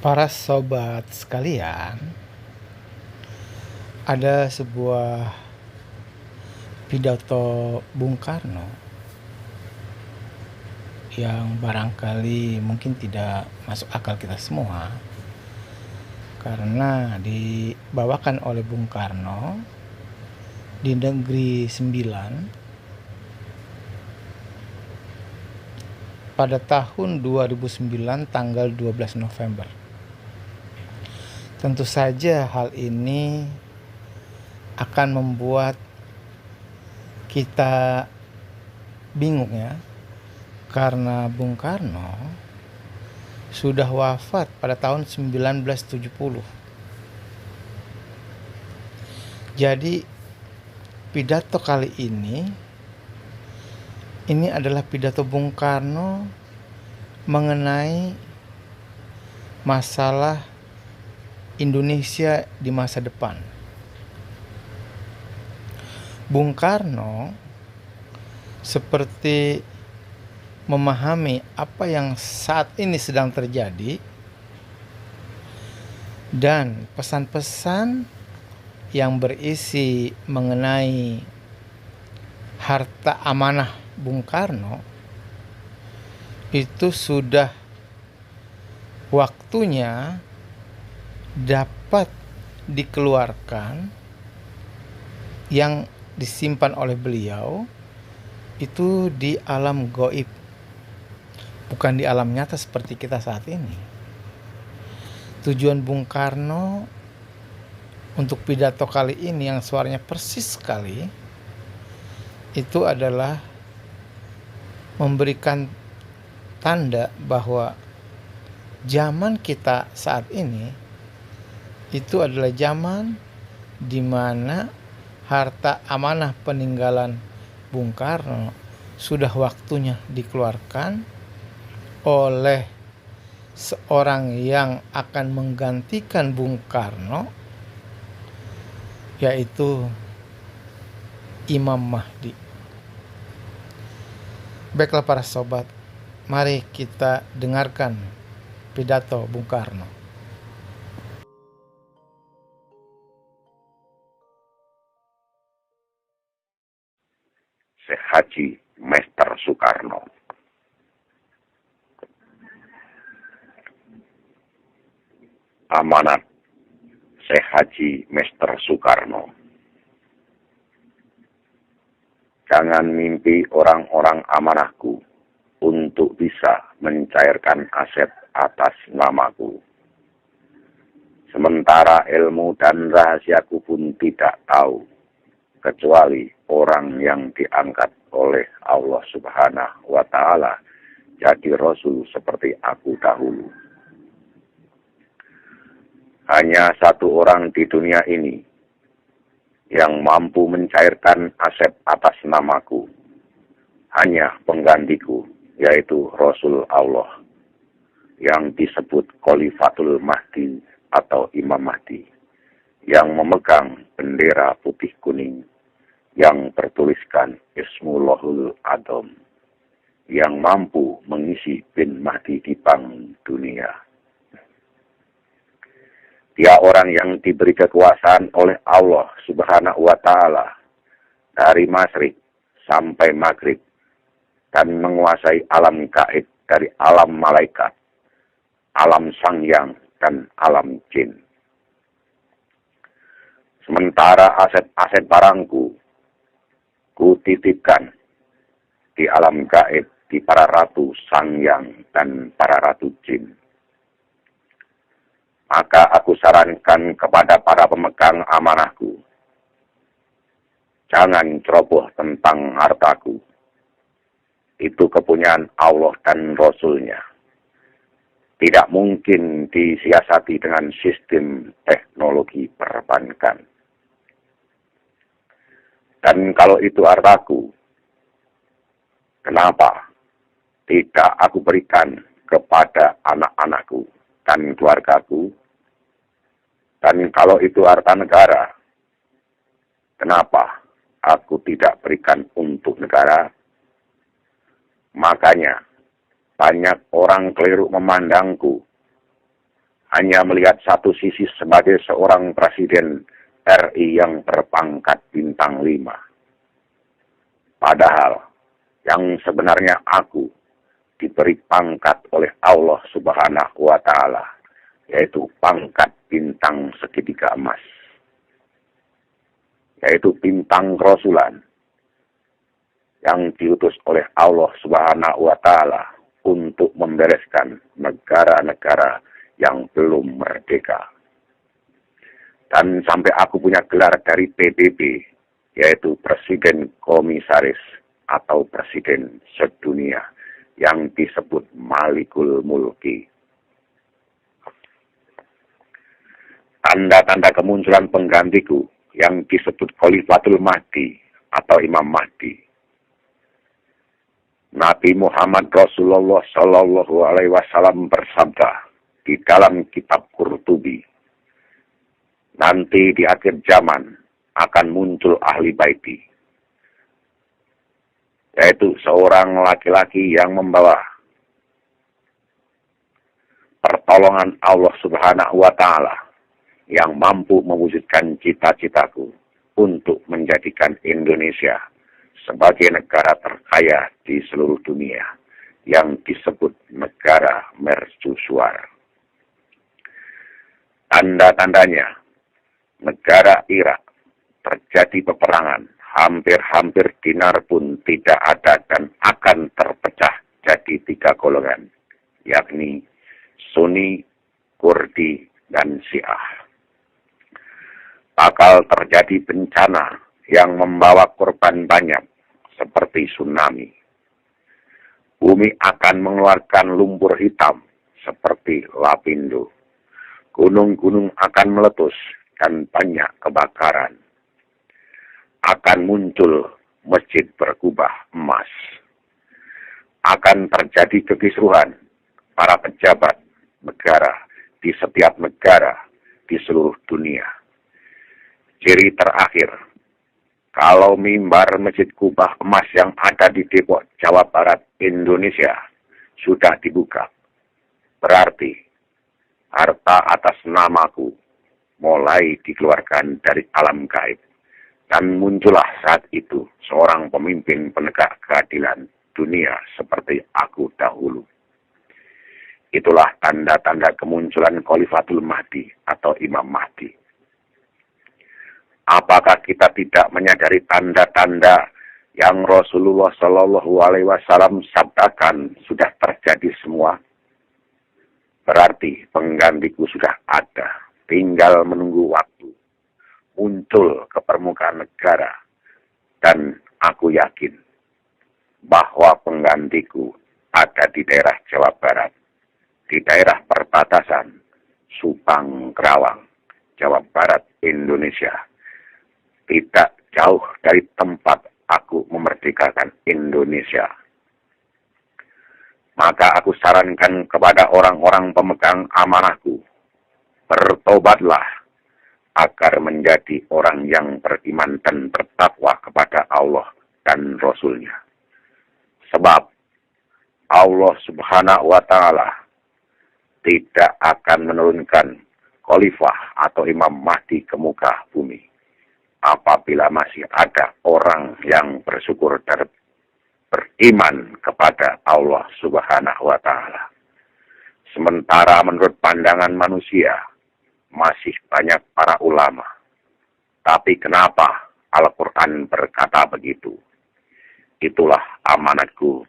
Para sobat sekalian, ada sebuah pidato Bung Karno yang barangkali mungkin tidak masuk akal kita semua, karena dibawakan oleh Bung Karno di Negeri Sembilan pada tahun 2009 tanggal 12 November. Tentu saja hal ini akan membuat kita bingung ya, karena Bung Karno sudah wafat pada tahun 1970. Jadi pidato kali ini adalah pidato Bung Karno mengenai masalah Indonesia di masa depan. Bung Karno seperti memahami apa yang saat ini sedang terjadi dan pesan-pesan yang berisi mengenai harta amanah Bung Karno itu sudah waktunya dapat dikeluarkan, yang disimpan oleh beliau itu di alam gaib, bukan di alam nyata seperti kita saat ini. Tujuan Bung Karno untuk pidato kali ini yang suaranya persis sekali itu adalah memberikan tanda bahwa zaman kita saat ini itu adalah zaman di mana harta amanah peninggalan Bung Karno sudah waktunya dikeluarkan oleh seorang yang akan menggantikan Bung Karno, yaitu Imam Mahdi. Baiklah para sobat, mari kita dengarkan pidato Bung Karno. Syekh Haji Mester Soekarno. Amanat Syekh Haji Mester Soekarno. Jangan mimpi orang-orang amanahku untuk bisa mencairkan aset atas namaku. Sementara ilmu dan rahasiaku pun tidak tahu, kecuali orang yang diangkat oleh Allah Subhanahu wa Ta'ala jadi Rasul seperti aku dahulu. Hanya satu orang di dunia ini yang mampu mencairkan aset atas namaku, hanya penggantiku, yaitu Rasul Allah yang disebut Khalifatul Mahdi atau Imam Mahdi, yang memegang bendera putih kuning yang bertuliskan Ismullahul Adham, yang mampu mengisi bin Mahdi di bank dunia. Dia orang yang diberi kekuasaan oleh Allah Subhanahu wa Ta'ala dari masyrik sampai maghrib, dan menguasai alam gaib dari alam malaikat, alam sangyang, dan alam jin. Sementara aset-aset barangku kutitipkan di alam gaib di para ratu sangyang dan para ratu jin. Maka aku sarankan kepada para pemegang amanahku, jangan ceroboh tentang hartaku. Itu kepunyaan Allah dan Rasul-Nya. Tidak mungkin disiasati dengan sistem teknologi perbankan. Dan kalau itu hartaku, kenapa tidak aku berikan kepada anak-anakku dan keluargaku? Dan kalau itu harta negara, kenapa aku tidak berikan untuk negara? Makanya banyak orang keliru memandangku hanya melihat satu sisi sebagai seorang presiden RI yang berpangkat bintang 5. Padahal yang sebenarnya aku diberi pangkat oleh Allah Subhanahu wa Ta'ala, yaitu pangkat bintang segitiga emas, yaitu bintang kerasulan yang diutus oleh Allah Subhanahu wa Ta'ala untuk membereskan negara-negara yang belum merdeka. Dan sampai aku punya gelar dari PBB, yaitu Presiden Komisaris atau Presiden Sedunia, yang disebut Malikul Mulki. Tanda-tanda kemunculan penggantiku yang disebut Khalifatul Mahdi atau Imam Mahdi. Nabi Muhammad Rasulullah Shallallahu Alaihi Wasallam bersabda di dalam kitab Qurtubi, nanti di akhir zaman akan muncul ahli baiti, yaitu seorang laki-laki yang membawa pertolongan Allah Subhanahu wa Ta'ala, yang mampu mewujudkan cita-citaku untuk menjadikan Indonesia sebagai negara terkaya di seluruh dunia, yang disebut negara mercusuar. Tanda-tandanya, negara Irak terjadi peperangan, hampir-hampir dinar pun tidak ada dan akan terpecah jadi 3 golongan, yakni Sunni, Kurdi, dan Syiah. Bakal terjadi bencana yang membawa korban banyak, seperti tsunami. Bumi akan mengeluarkan lumpur hitam seperti lapindo. Gunung-gunung akan meletus dan banyak kebakaran. Akan muncul masjid berkubah emas. Akan terjadi kekisruhan para pejabat negara di setiap negara di seluruh dunia. Ciri terakhir, kalau mimbar Masjid Kubah Emas yang ada di Depok, Jawa Barat, Indonesia sudah dibuka, berarti harta atas namaku mulai dikeluarkan dari alam gaib. Dan muncullah saat itu seorang pemimpin penegak keadilan dunia seperti aku dahulu. Itulah tanda-tanda kemunculan Khalifatul Mahdi atau Imam Mahdi. Apakah kita tidak menyadari tanda-tanda yang Rasulullah Shallallahu Alaihi Wasallam sabdakan sudah terjadi semua? Berarti penggantiku sudah ada, tinggal menunggu waktu muncul ke permukaan negara, dan aku yakin bahwa penggantiku ada di daerah Jawa Barat, di daerah perbatasan Subang, Kerawang, Jawa Barat, Indonesia. Tidak jauh dari tempat aku memerdekakan Indonesia. Maka aku sarankan kepada orang-orang pemegang amanahku, bertobatlah agar menjadi orang yang beriman dan bertakwa kepada Allah dan Rasul-Nya. Sebab Allah Subhanahu wa Ta'ala tidak akan menurunkan khalifah atau Imam Mahdi ke muka bumi apabila masih ada orang yang bersyukur dan beriman kepada Allah Subhanahu wa Ta'ala. Sementara menurut pandangan manusia, masih banyak para ulama. Tapi kenapa Al-Quran berkata begitu? Itulah amanatku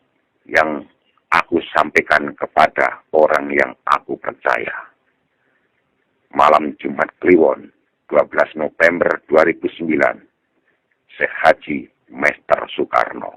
yang aku sampaikan kepada orang yang aku percaya. Malam Jumat Kliwon, 12 November 2009, Syekh Haji Mester Soekarno.